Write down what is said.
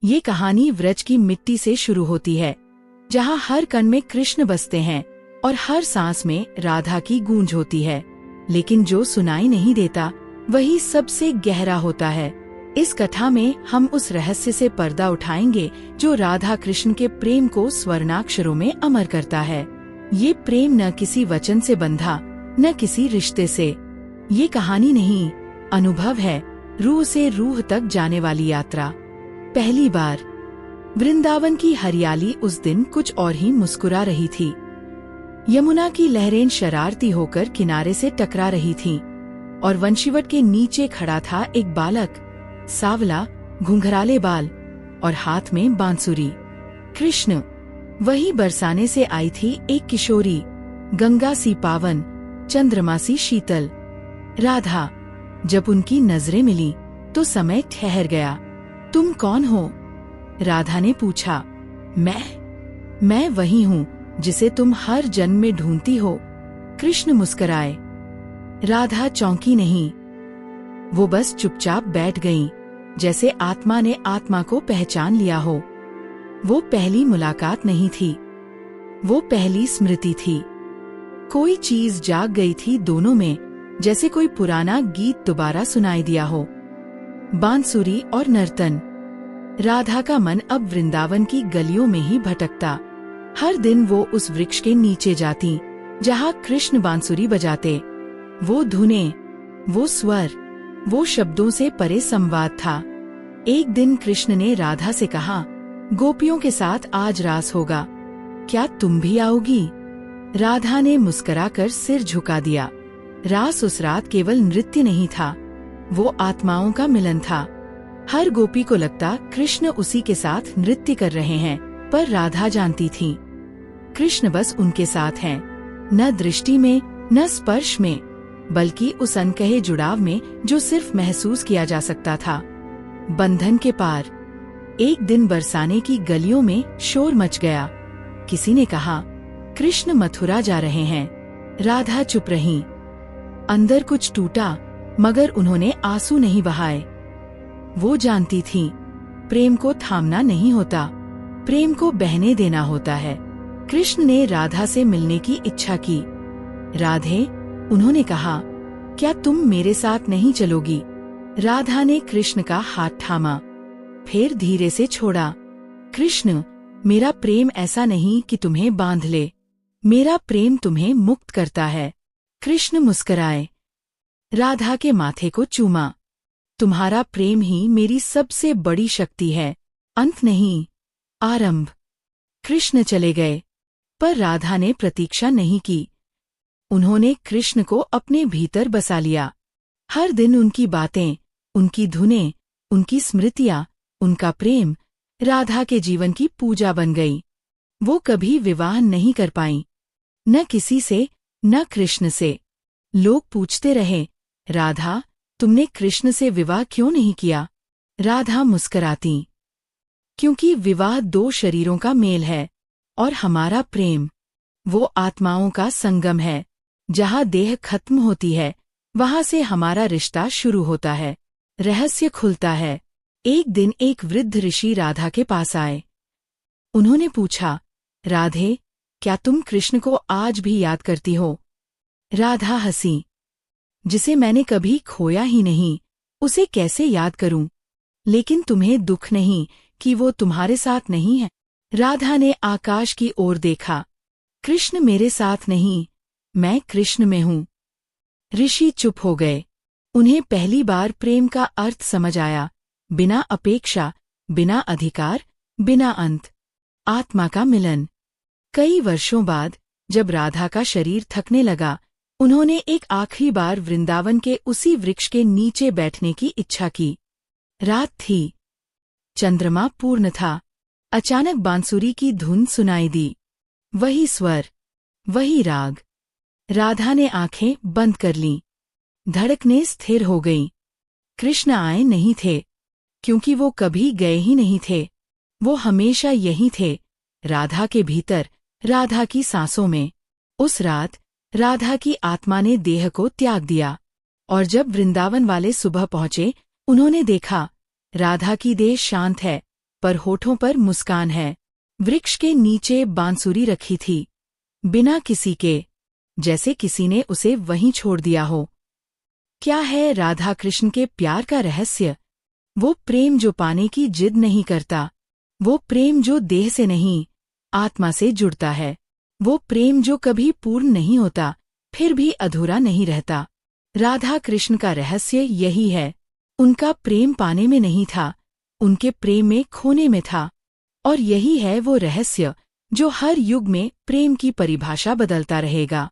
ये कहानी व्रज की मिट्टी से शुरू होती है, जहाँ हर कण में कृष्ण बसते हैं और हर सांस में राधा की गूंज होती है। लेकिन जो सुनाई नहीं देता वही सबसे गहरा होता है। इस कथा में हम उस रहस्य से पर्दा उठाएंगे जो राधा कृष्ण के प्रेम को स्वर्णाक्षरों में अमर करता है। ये प्रेम न किसी वचन से बंधा, न किसी रिश्ते से। ये कहानी नहीं, अनुभव है, रूह से रूह तक जाने वाली यात्रा। पहली बार। वृंदावन की हरियाली उस दिन कुछ और ही मुस्कुरा रही थी। यमुना की लहरें शरारती होकर किनारे से टकरा रही थीं, और वंशीवट के नीचे खड़ा था एक बालक, सावला, घुंघराले बाल और हाथ में बांसुरी। कृष्ण। वही बरसाने से आई थी एक किशोरी, गंगा सी पावन, चंद्रमा सी शीतल। राधा। जब उनकी नजरें मिली तो समय ठहर गया। तुम कौन हो? राधा ने पूछा। मैं वही हूँ जिसे तुम हर जन्म में ढूंढती हो। कृष्ण मुस्कुराए। राधा चौंकी नहीं, वो बस चुपचाप बैठ गईं, जैसे आत्मा ने आत्मा को पहचान लिया हो। वो पहली मुलाकात नहीं थी, वो पहली स्मृति थी। कोई चीज जाग गई थी दोनों में, जैसे कोई पुराना गीत दोबारा सुनाई दिया हो। बांसुरी और नर्तन। राधा का मन अब वृंदावन की गलियों में ही भटकता। हर दिन वो उस वृक्ष के नीचे जाती जहाँ कृष्ण बांसुरी बजाते। वो धुनें, वो स्वर, वो शब्दों से परे संवाद था। एक दिन कृष्ण ने राधा से कहा, गोपियों के साथ आज रास होगा, क्या तुम भी आओगी? राधा ने मुस्कुराकर सिर झुका दिया। रास उस रात केवल नृत्य नहीं था, वो आत्माओं का मिलन था। हर गोपी को लगता कृष्ण उसी के साथ नृत्य कर रहे हैं, पर राधा जानती थी कृष्ण बस उनके साथ हैं, न दृष्टि में, न स्पर्श में, बल्कि उस अनकहे जुड़ाव में जो सिर्फ महसूस किया जा सकता था। बंधन के पार। एक दिन बरसाने की गलियों में शोर मच गया। किसी ने कहा, कृष्ण मथुरा जा रहे हैं। राधा चुप रहीं। अंदर कुछ टूटा, मगर उन्होंने आंसू नहीं बहाए। वो जानती थीं, प्रेम को थामना नहीं होता, प्रेम को बहने देना होता है। कृष्ण ने राधा से मिलने की इच्छा की। राधे, उन्होंने कहा, क्या तुम मेरे साथ नहीं चलोगी? राधा ने कृष्ण का हाथ थामा, फिर धीरे से छोड़ा। कृष्ण, मेरा प्रेम ऐसा नहीं कि तुम्हें बांध ले, मेरा प्रेम तुम्हें मुक्त करता है। कृष्ण मुस्कुराए। राधा के माथे को चूमा। तुम्हारा प्रेम ही मेरी सबसे बड़ी शक्ति है, अंत नहीं, आरंभ। कृष्ण चले गए, पर राधा ने प्रतीक्षा नहीं की। उन्होंने कृष्ण को अपने भीतर बसा लिया। हर दिन उनकी बातें, उनकी धुनें, उनकी स्मृतियां, उनका प्रेम राधा के जीवन की पूजा बन गई। वो कभी विवाह नहीं कर पाईं, न किसी से, न कृष्ण से। लोग पूछते रहे, राधा, तुमने कृष्ण से विवाह क्यों नहीं किया? राधा मुस्कुराती, क्योंकि विवाह दो शरीरों का मेल है, और हमारा प्रेम वो आत्माओं का संगम है। जहाँ देह खत्म होती है, वहाँ से हमारा रिश्ता शुरू होता है, रहस्य खुलता है। एक दिन एक वृद्ध ऋषि राधा के पास आए। उन्होंने पूछा, राधे, क्या तुम कृष्ण को आज भी याद करती हो? राधा हंसी। जिसे मैंने कभी खोया ही नहीं, उसे कैसे याद करूं? लेकिन तुम्हें दुख नहीं कि वो तुम्हारे साथ नहीं है? राधा ने आकाश की ओर देखा। कृष्ण मेरे साथ नहीं, मैं कृष्ण में हूं। ऋषि चुप हो गए। उन्हें पहली बार प्रेम का अर्थ समझ आया, बिना अपेक्षा, बिना अधिकार, बिना अंत, आत्मा का मिलन। कई वर्षों बाद जब राधा का शरीर थकने लगा, उन्होंने एक आखिरी बार वृंदावन के उसी वृक्ष के नीचे बैठने की इच्छा की। रात थी, चंद्रमा पूर्ण था। अचानक बांसुरी की धुन सुनाई दी। वही स्वर, वही राग। राधा ने आंखें बंद कर लीं। धड़कनें स्थिर हो गईं। कृष्ण आए नहीं थे, क्योंकि वो कभी गए ही नहीं थे। वो हमेशा यहीं थे, राधा के भीतर, राधा की सांसों में। उस रात राधा की आत्मा ने देह को त्याग दिया, और जब वृंदावन वाले सुबह पहुंचे, उन्होंने देखा, राधा की देह शांत है, पर होठों पर मुस्कान है। वृक्ष के नीचे बांसुरी रखी थी, बिना किसी के, जैसे किसी ने उसे वहीं छोड़ दिया हो। क्या है राधा कृष्ण के प्यार का रहस्य? वो प्रेम जो पाने की जिद नहीं करता, वो प्रेम जो देह से नहीं, आत्मा से जुड़ता है, वो प्रेम जो कभी पूर्ण नहीं होता, फिर भी अधूरा नहीं रहता। राधा कृष्ण का रहस्य यही है। उनका प्रेम पाने में नहीं था, उनके प्रेम में खोने में था। और यही है वो रहस्य जो हर युग में प्रेम की परिभाषा बदलता रहेगा।